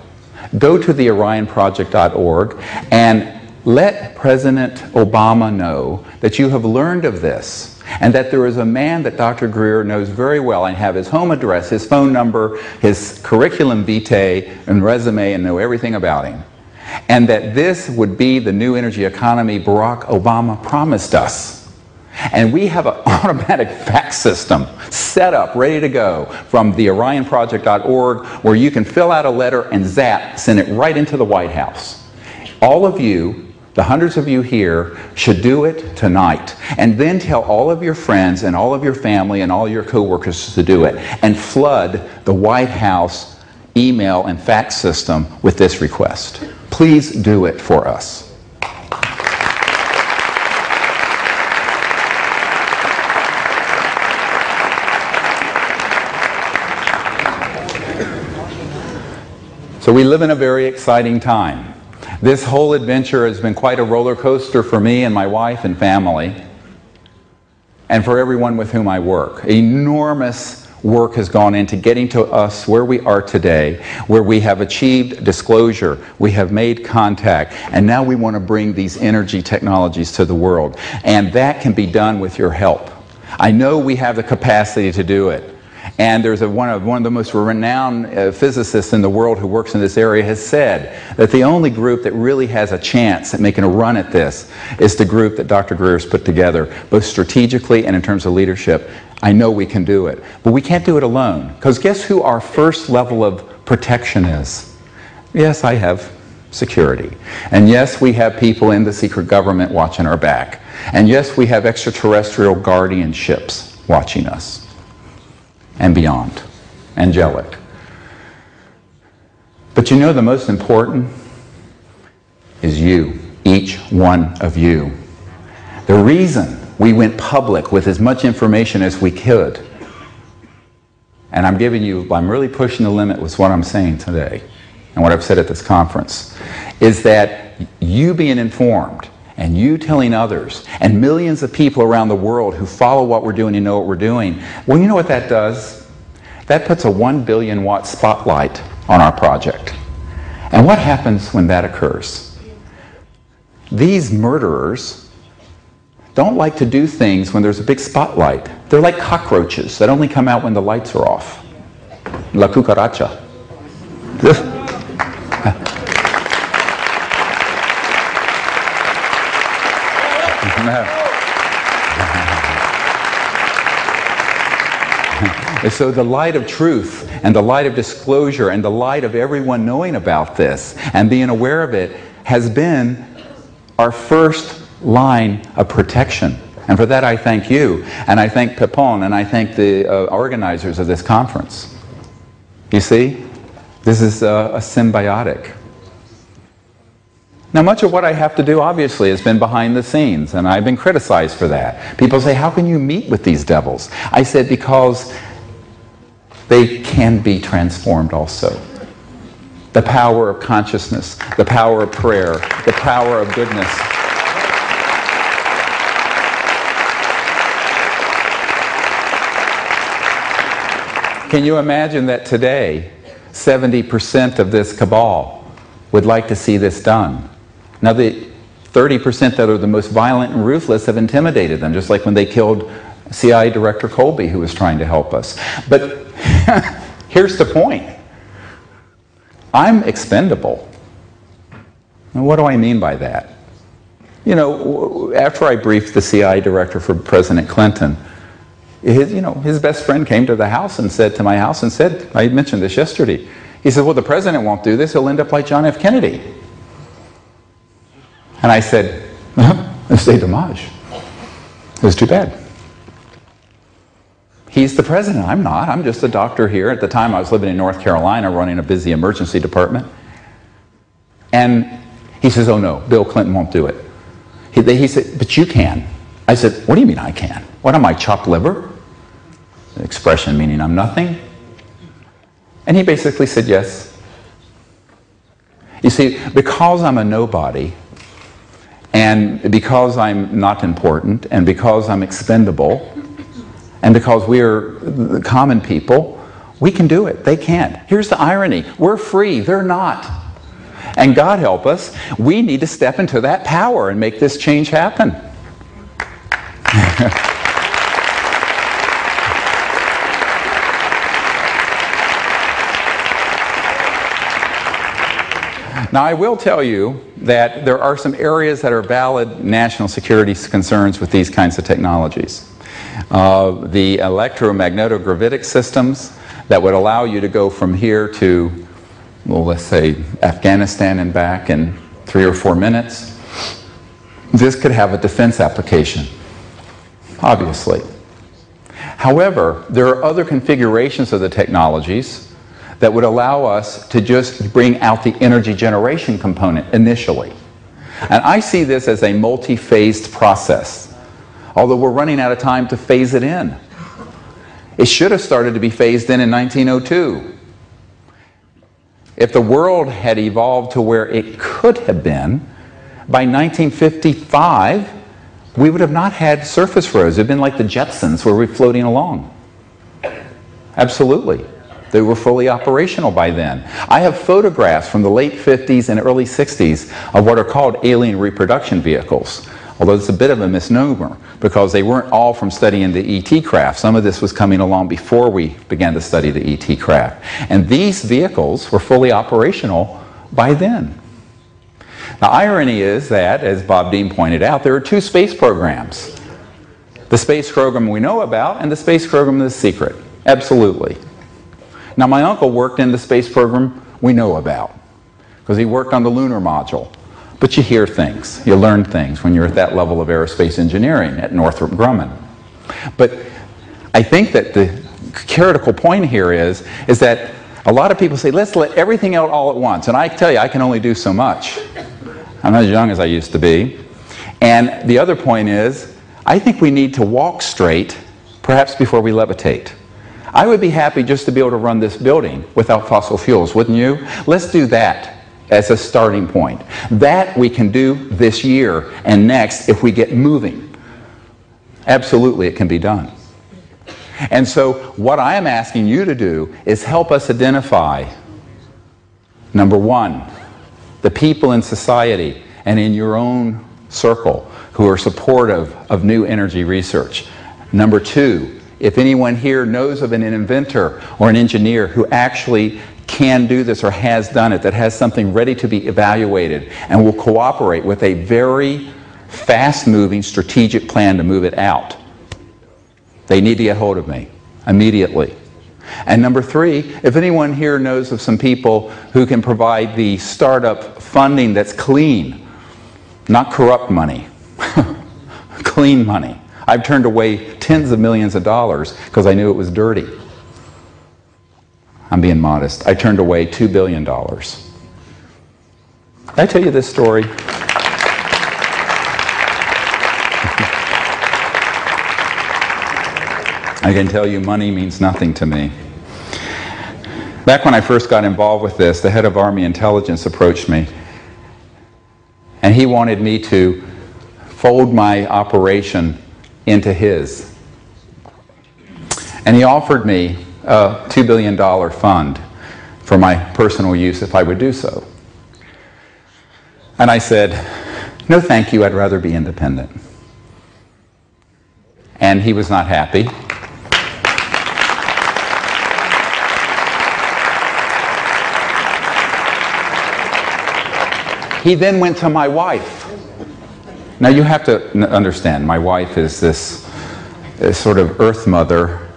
Go to the orionproject.org and let President Obama know that you have learned of this and that there is a man that Dr. Greer knows very well and have his home address, his phone number, his curriculum vitae and resume and know everything about him. And that this would be the new energy economy Barack Obama promised us. And we have an automatic fax system set up, ready to go, from the orionproject.org, where you can fill out a letter and zap, send it right into the White House. All of you, the hundreds of you here, should do it tonight. And then tell all of your friends and all of your family and all your coworkers to do it. And flood the White House email and fax system with this request. Please do it for us. So we live in a very exciting time. This whole adventure has been quite a roller coaster for me and my wife and family, and for everyone with whom I work. Enormous work has gone into getting to us where we are today, where we have achieved disclosure, we have made contact, and now we want to bring these energy technologies to the world. And that can be done with your help. I know we have the capacity to do it. And there's one of the most renowned physicists in the world who works in this area has said that the only group that really has a chance at making a run at this is the group that Dr. Greer has put together, both strategically and in terms of leadership. I know we can do it. But we can't do it alone. Because guess who our first level of protection is? Yes, I have security. And yes, we have people in the secret government watching our back. And yes, we have extraterrestrial guardianships watching us. And beyond. Angelic. But you know the most important is you. Each one of you. The reason we went public with as much information as we could, and I'm really pushing the limit with what I'm saying today, and what I've said at this conference, is that you being informed, and you telling others, and millions of people around the world who follow what we're doing and know what we're doing, well, you know what that does? That puts a 1 billion watt spotlight on our project. And what happens when that occurs? These murderers don't like to do things when there's a big spotlight. They're like cockroaches that only come out when the lights are off. La cucaracha. So the light of truth and the light of disclosure and the light of everyone knowing about this and being aware of it has been our first line of protection. And for that I thank you, and I thank Pepon, and I thank the organizers of this conference. You see, this is a symbiotic. Now, much of what I have to do, obviously, has been behind the scenes, and I've been criticized for that. People say, how can you meet with these devils? I said, because they can be transformed also. The power of consciousness, the power of prayer, the power of goodness. Can you imagine that today, 70% of this cabal would like to see this done? Now, the 30% that are the most violent and ruthless have intimidated them, just like when they killed CIA Director Colby, who was trying to help us. But here's the point. I'm expendable. And what do I mean by that? You know, after I briefed the CIA Director for President Clinton, his best friend came to the house and said, I mentioned this yesterday, he said, well, the president won't do this, he'll end up like John F. Kennedy. And I said, c'est dommage. It was too bad. He's the president. I'm not. I'm just a doctor here. At the time, I was living in North Carolina running a busy emergency department. And he says, oh no, Bill Clinton won't do it. He said, but you can. I said, what do you mean I can? What am I, chopped liver? The expression meaning I'm nothing. And he basically said yes. You see, because I'm a nobody, And because I'm not important, and because I'm expendable, and because we're the common people, we can do it. They can't. Here's the irony. We're free. They're not. And God help us, we need to step into that power and make this change happen. Now, I will tell you that there are some areas that are valid national security concerns with these kinds of technologies. The electromagnetic systems that would allow you to go from here to, well, let's say Afghanistan and back in 3 or 4 minutes. This could have a defense application, obviously. However, there are other configurations of the technologies that would allow us to just bring out the energy generation component initially. And I see this as a multi-phased process, although we're running out of time to phase it in. It should have started to be phased in 1902. If the world had evolved to where it could have been, by 1955, we would have not had surface roads. It would have been like the Jetsons, where we're floating along. Absolutely. They were fully operational by then. I have photographs from the late 50s and early 60s of what are called alien reproduction vehicles. Although it's a bit of a misnomer, because they weren't all from studying the ET craft. Some of this was coming along before we began to study the ET craft. And these vehicles were fully operational by then. The irony is that, as Bob Dean pointed out, there are 2 space programs. The space program we know about and the space program that's secret. Absolutely. Now, my uncle worked in the space program we know about, because he worked on the lunar module. But you hear things, you learn things when you're at that level of aerospace engineering at Northrop Grumman. But I think that the critical point here is that a lot of people say, let's let everything out all at once. And I tell you, I can only do so much. I'm not as young as I used to be. And the other point is, I think we need to walk straight, perhaps before we levitate. I would be happy just to be able to run this building without fossil fuels, wouldn't you? Let's do that as a starting point. That we can do this year and next if we get moving. Absolutely, it can be done. And so what I am asking you to do is help us identify, number 1, the people in society and in your own circle who are supportive of new energy research. Number 2, if anyone here knows of an inventor or an engineer who actually can do this or has done it, that has something ready to be evaluated and will cooperate with a very fast-moving strategic plan to move it out, they need to get hold of me immediately. And number 3, if anyone here knows of some people who can provide the startup funding that's clean, not corrupt money, clean money. I've turned away tens of millions of dollars because I knew it was dirty. I'm being modest. I turned away $2 billion. Did I tell you this story? I can tell you money means nothing to me. Back when I first got involved with this, the head of Army Intelligence approached me, and he wanted me to fold my operation into his. And he offered me a $2 billion fund for my personal use if I would do so. And I said, no thank you, I'd rather be independent. And he was not happy. He then went to my wife. Now you have to understand, my wife is this sort of earth mother,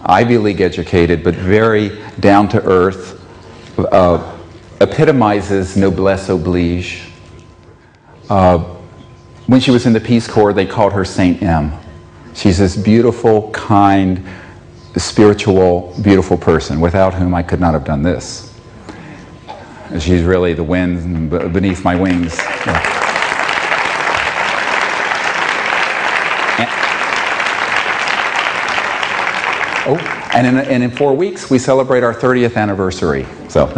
Ivy League educated, but very down to earth, epitomizes noblesse oblige. When she was in the Peace Corps, they called her Saint M. She's this beautiful, kind, spiritual, beautiful person, without whom I could not have done this. She's really the wind beneath my wings. Yeah. And in 4 weeks, we celebrate our 30th anniversary. So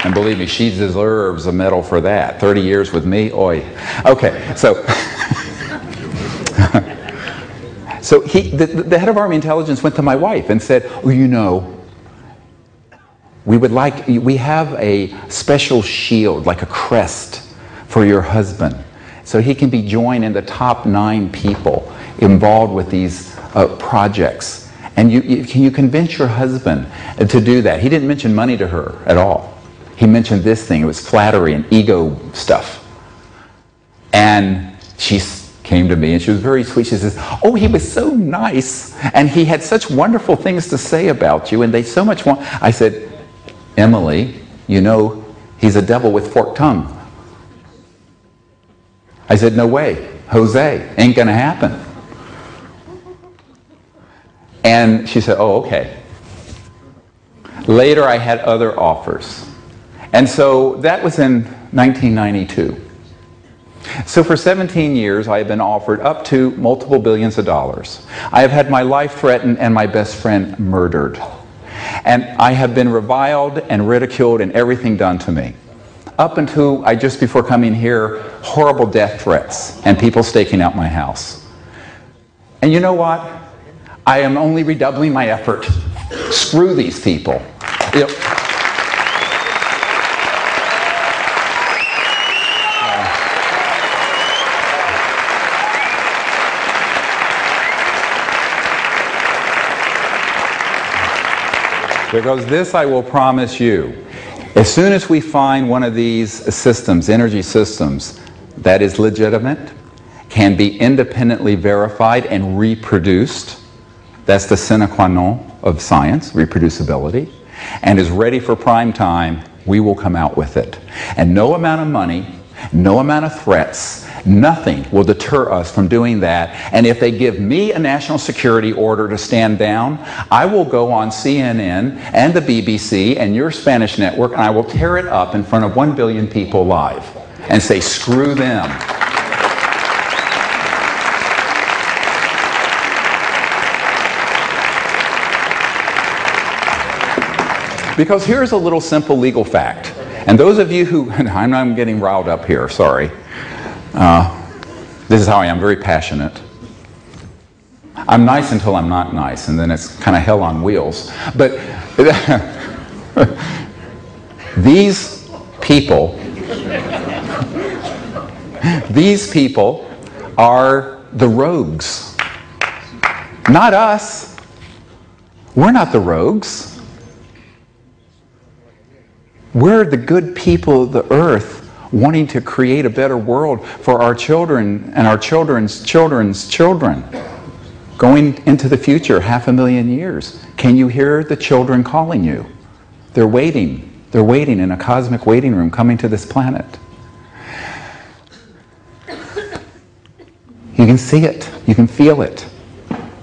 And believe me, she deserves a medal for that. 30 years with me, oi. Okay, so so the head of Army Intelligence went to my wife and said, "Oh, you know, we have a special shield, like a crest, for your husband, so he can be joined in the top 9 people involved with these projects. And can you convince your husband to do that?" He didn't mention money to her at all. He mentioned this thing. It was flattery and ego stuff. And she came to me and she was very sweet. She says, "Oh, he was so nice. And he had such wonderful things to say about you. And they so much want..." I said, "Emily, you know, he's a devil with forked tongue." I said, "No way. Jose, ain't going to happen." And she said, "Oh, okay." Later, I had other offers. And so that was in 1992. So for 17 years, I have been offered up to multiple billions of dollars. I have had my life threatened and my best friend murdered. And I have been reviled and ridiculed and everything done to me. Up until just before coming here, horrible death threats and people staking out my house. And you know what? I am only redoubling my effort. Screw these people. You know, because this I will promise you, as soon as we find one of these systems, energy systems, that is legitimate, can be independently verified and reproduced, that's the sine qua non of science, reproducibility, and is ready for prime time, we will come out with it. And no amount of money, no amount of threats, nothing will deter us from doing that. And if they give me a national security order to stand down, I will go on CNN and the BBC and your Spanish network and I will tear it up in front of 1 billion people live and say, screw them. Because here's a little simple legal fact. And those of you who, I'm getting riled up here, sorry. This is how I am, very passionate. I'm nice until I'm not nice, and then it's kind of hell on wheels. But these people are the rogues. Not us. We're not the rogues. We're the good people of the earth wanting to create a better world for our children and our children's children's children. Going into the future, 500,000 years. Can you hear the children calling you? They're waiting. They're waiting in a cosmic waiting room coming to this planet. You can see it. You can feel it.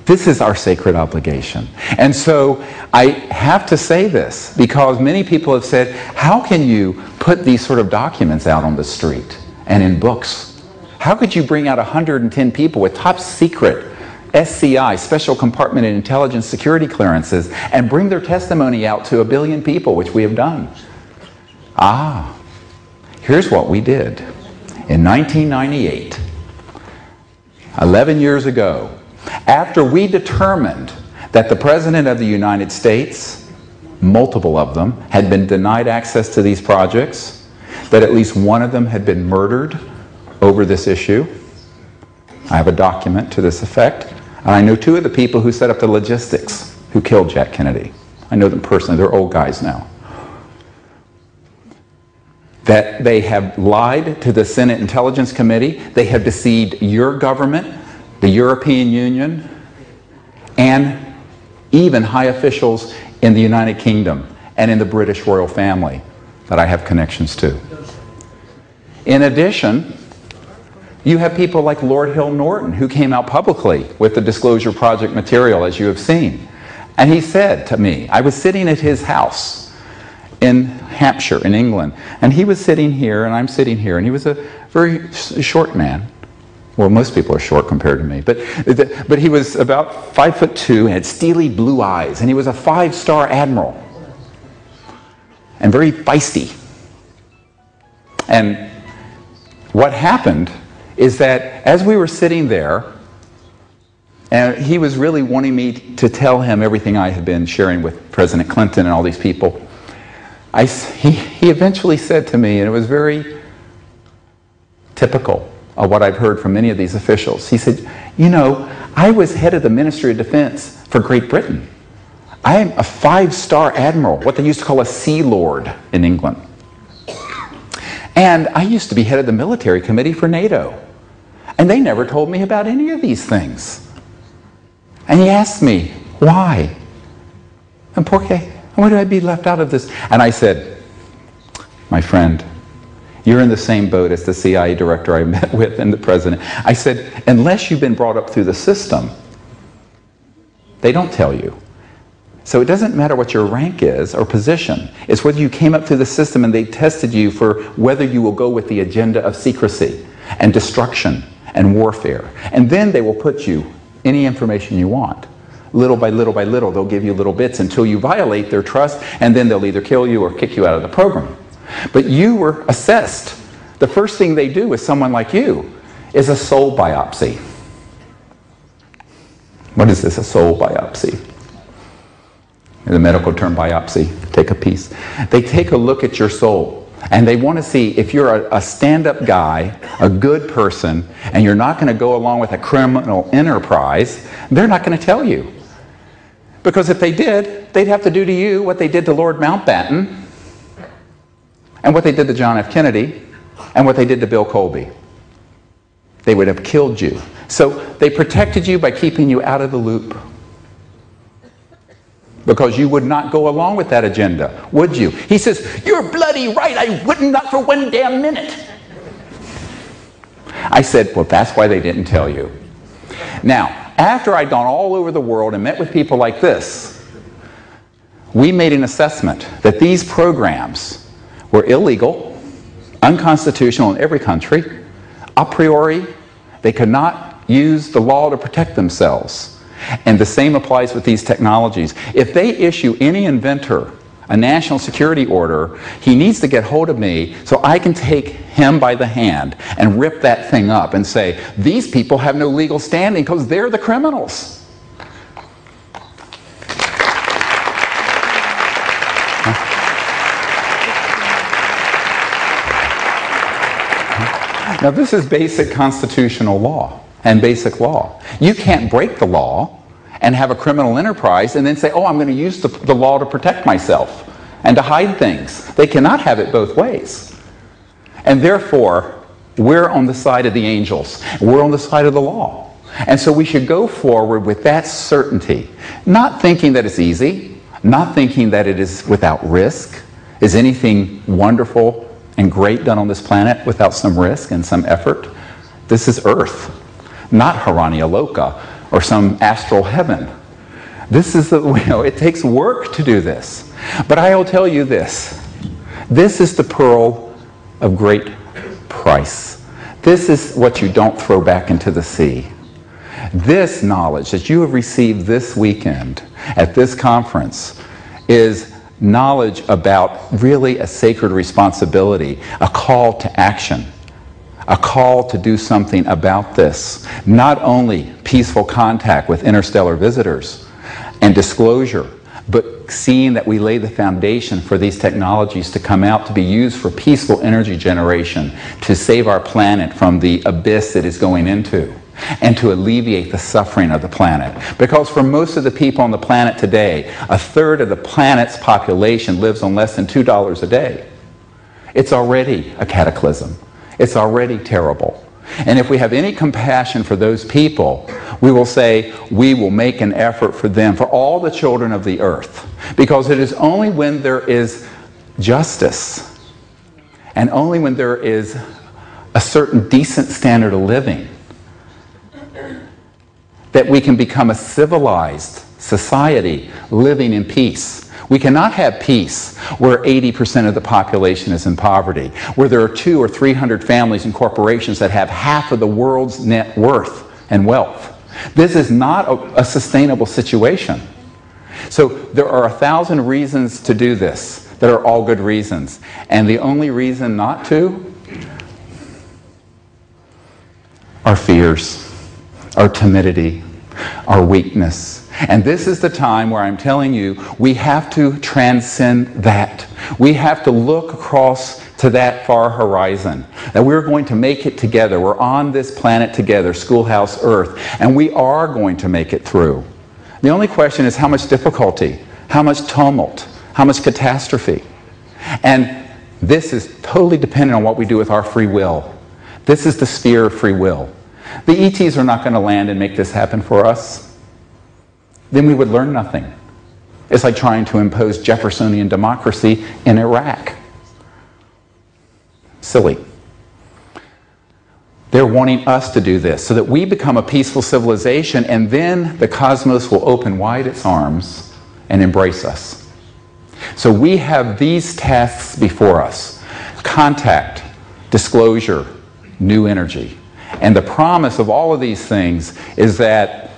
This is our sacred obligation. And so I have to say this because many people have said, how can you put these sort of documents out on the street and in books? How could you bring out 110 people with top secret SCI, Special Compartment and Intelligence Security clearances, and bring their testimony out to 1 billion people, which we have done? Here's what we did. In 1998, 11 years ago, after we determined that the President of the United States, multiple of them, had been denied access to these projects, that at least one of them had been murdered over this issue. I have a document to this effect. And I know 2 of the people who set up the logistics who killed Jack Kennedy. I know them personally. They're old guys now. That they have lied to the Senate Intelligence Committee. They have deceived your government, the European Union, and even high officials in the United Kingdom and in the British royal family that I have connections to. In addition, you have people like Lord Hill Norton who came out publicly with the Disclosure Project material, as you have seen. And he said to me, I was sitting at his house in Hampshire, in England, and he was sitting here and I'm sitting here, and he was a very short man. Well, most people are short compared to me, but he was about 5'2", had steely blue eyes, and he was a 5-star admiral, and very feisty. And what happened is that as we were sitting there, and he was really wanting me to tell him everything I had been sharing with President Clinton and all these people, he eventually said to me, and it was very typical of what I've heard from many of these officials. He said, you know, I was head of the Ministry of Defense for Great Britain. I am a 5-star admiral, what they used to call a Sea Lord in England. And I used to be head of the military committee for NATO. And they never told me about any of these things. And he asked me, why? And por qué? Why did I be left out of this? And I said, my friend, you're in the same boat as the CIA director I met with and the president. I said, unless you've been brought up through the system, they don't tell you. So it doesn't matter what your rank is or position. It's whether you came up through the system and they tested you for whether you will go with the agenda of secrecy and destruction and warfare. And then they will put you any information you want. Little by little by little, they'll give you little bits until you violate their trust, and then they'll either kill you or kick you out of the program. But you were assessed. The first thing they do with someone like you is a soul biopsy. What is this, a soul biopsy? The medical term biopsy, take a piece. They take a look at your soul, and they want to see if you're a stand-up guy, a good person, and you're not going to go along with a criminal enterprise. They're not going to tell you. Because if they did, they'd have to do to you what they did to Lord Mountbatten, and what they did to John F. Kennedy, and what they did to Bill Colby. They would have killed you. So they protected you by keeping you out of the loop. Because you would not go along with that agenda, would you? He says, you're bloody right, I wouldn't, not for one damn minute. I said, well, that's why they didn't tell you. Now, after I'd gone all over the world and met with people like this, we made an assessment that these programs were illegal, unconstitutional in every country. A priori, they could not use the law to protect themselves. And the same applies with these technologies. If they issue any inventor a national security order, he needs to get hold of me so I can take him by the hand and rip that thing up and say, these people have no legal standing because they're the criminals. Now this is basic constitutional law and basic law. You can't break the law and have a criminal enterprise and then say, oh, I'm going to use the law to protect myself and to hide things. They cannot have it both ways. And therefore, we're on the side of the angels. We're on the side of the law. And so we should go forward with that certainty, not thinking that it's easy, not thinking that it is without risk. Is anything wonderful and great done on this planet without some risk and some effort? This is Earth, not Harania Loka or some astral heaven. This is it takes work to do this. But I will tell you this. This is the pearl of great price. This is what you don't throw back into the sea. This knowledge that you have received this weekend at this conference is knowledge about really a sacred responsibility, a call to action. A call to do something about this. Not only peaceful contact with interstellar visitors and disclosure, but seeing that we lay the foundation for these technologies to come out to be used for peaceful energy generation, to save our planet from the abyss it is going into, and to alleviate the suffering of the planet. Because for most of the people on the planet today, 1/3 of the planet's population lives on less than $2 a day. It's already a cataclysm. It's already terrible. And if we have any compassion for those people, we will say we will make an effort for them, for all the children of the earth. Because it is only when there is justice and only when there is a certain decent standard of living that we can become a civilized society living in peace. We cannot have peace where 80% of the population is in poverty, where there are 200 or 300 families and corporations that have half of the world's net worth and wealth. This is not a sustainable situation. So there are 1,000 reasons to do this that are all good reasons. And the only reason not to our fears, our timidity, our weakness. And this is the time where I'm telling you, we have to transcend that. We have to look across to that far horizon, that we're going to make it together. We're on this planet together, Schoolhouse Earth, and we are going to make it through. The only question is how much difficulty, how much tumult, how much catastrophe. And this is totally dependent on what we do with our free will. This is the sphere of free will. The ETs are not going to land and make this happen for us. Then we would learn nothing. It's like trying to impose Jeffersonian democracy in Iraq. Silly. They're wanting us to do this so that we become a peaceful civilization, and then the cosmos will open wide its arms and embrace us. So we have these tasks before us: contact, disclosure, new energy. And the promise of all of these things is that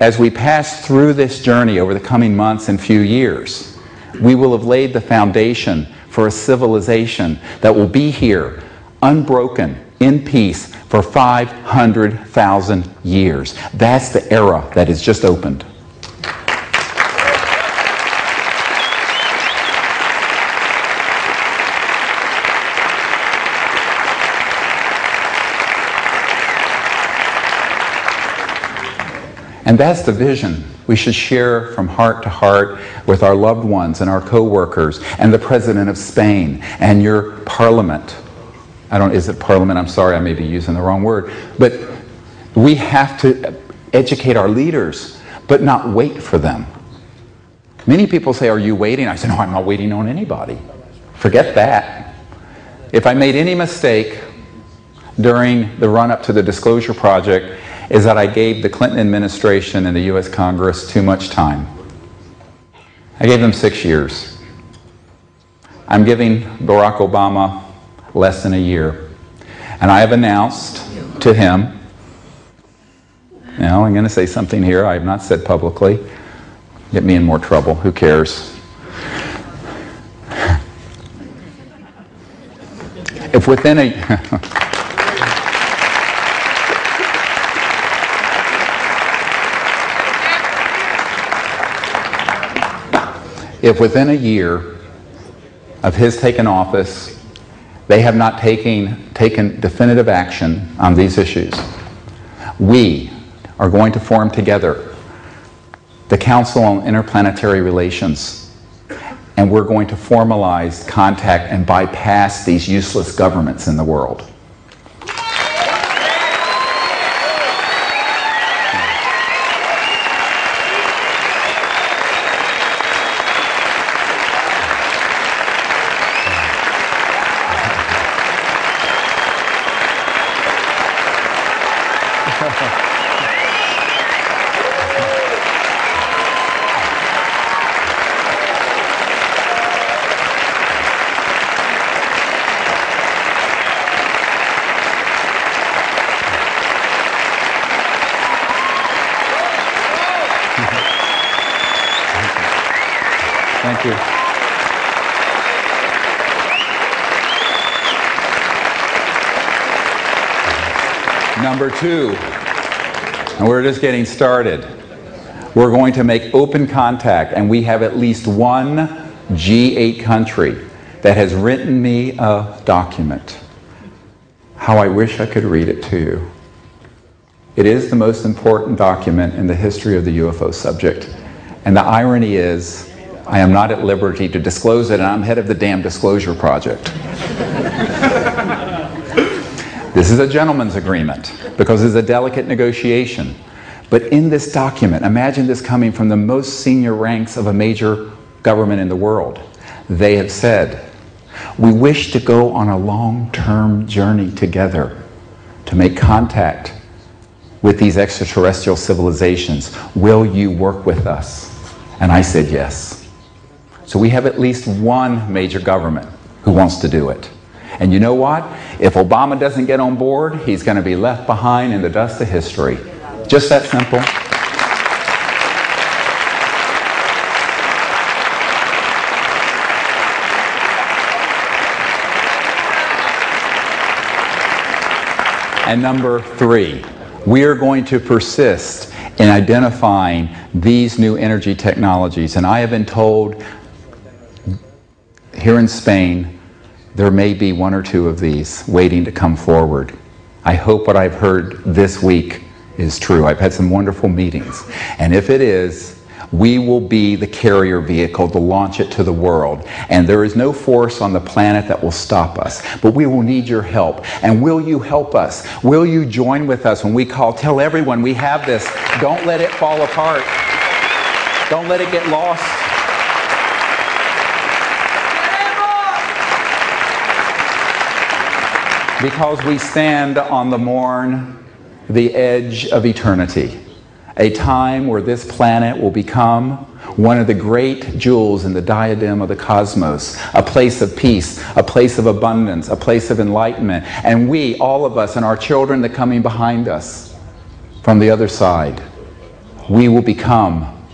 as we pass through this journey over the coming months and few years, we will have laid the foundation for a civilization that will be here, unbroken, in peace, for 500,000 years. That's the era that has just opened. And that's the vision we should share from heart to heart with our loved ones and our co-workers and the President of Spain and your parliament. Is it parliament? I'm sorry, I may be using the wrong word. But we have to educate our leaders, but not wait for them. Many people say, "Are you waiting?" I say, "No, I'm not waiting on anybody." Forget that. If I made any mistake during the run-up to the Disclosure Project, is that I gave the Clinton administration and the U.S. Congress too much time. I gave them 6 years. I'm giving Barack Obama less than a year. And I have announced to him, now I'm going to say something here I have not said publicly, get me in more trouble, who cares? If within a... If within a year of his taking office, they have not taken definitive action on these issues, we are going to form together the Council on Interplanetary Relations, and we're going to formalize contact and bypass these useless governments in the world. Thank you. Number 2, and we're just getting started. We're going to make open contact, and we have at least one G8 country that has written me a document. How I wish I could read it to you. It is the most important document in the history of the UFO subject. And the irony is, I am not at liberty to disclose it, and I'm head of the damn Disclosure Project. This is a gentleman's agreement, because it's a delicate negotiation. But in this document, imagine this coming from the most senior ranks of a major government in the world. They have said, we wish to go on a long-term journey together to make contact with these extraterrestrial civilizations. Will you work with us? And I said yes. So we have at least one major government who wants to do it. And you know what? If Obama doesn't get on board, he's going to be left behind in the dust of history. Just that simple. And number 3, we are going to persist in identifying these new energy technologies. And I have been told here in Spain, there may be 1 or 2 of these waiting to come forward. I hope what I've heard this week is true. I've had some wonderful meetings. And if it is, we will be the carrier vehicle to launch it to the world. And there is no force on the planet that will stop us. But we will need your help. And will you help us? Will you join with us when we call? Tell everyone we have this. Don't let it fall apart. Don't let it get lost. Because we stand on the edge of eternity. A time where this planet will become one of the great jewels in the diadem of the cosmos, a place of peace, a place of abundance, a place of enlightenment. And we, all of us, and our children that are coming behind us from the other side, we will become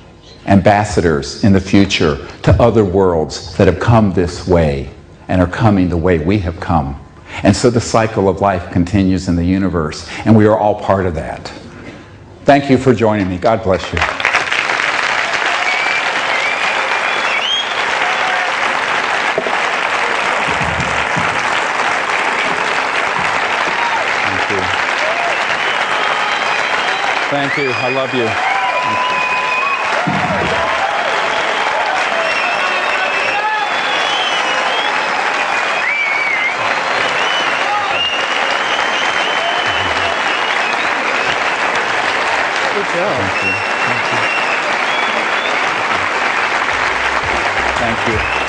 ambassadors in the future to other worlds that have come this way and are coming the way we have come. And so the cycle of life continues in the universe, and we are all part of that. Thank you for joining me. God bless you. Thank you. I love you. Good job. Thank you. Thank you. Thank you.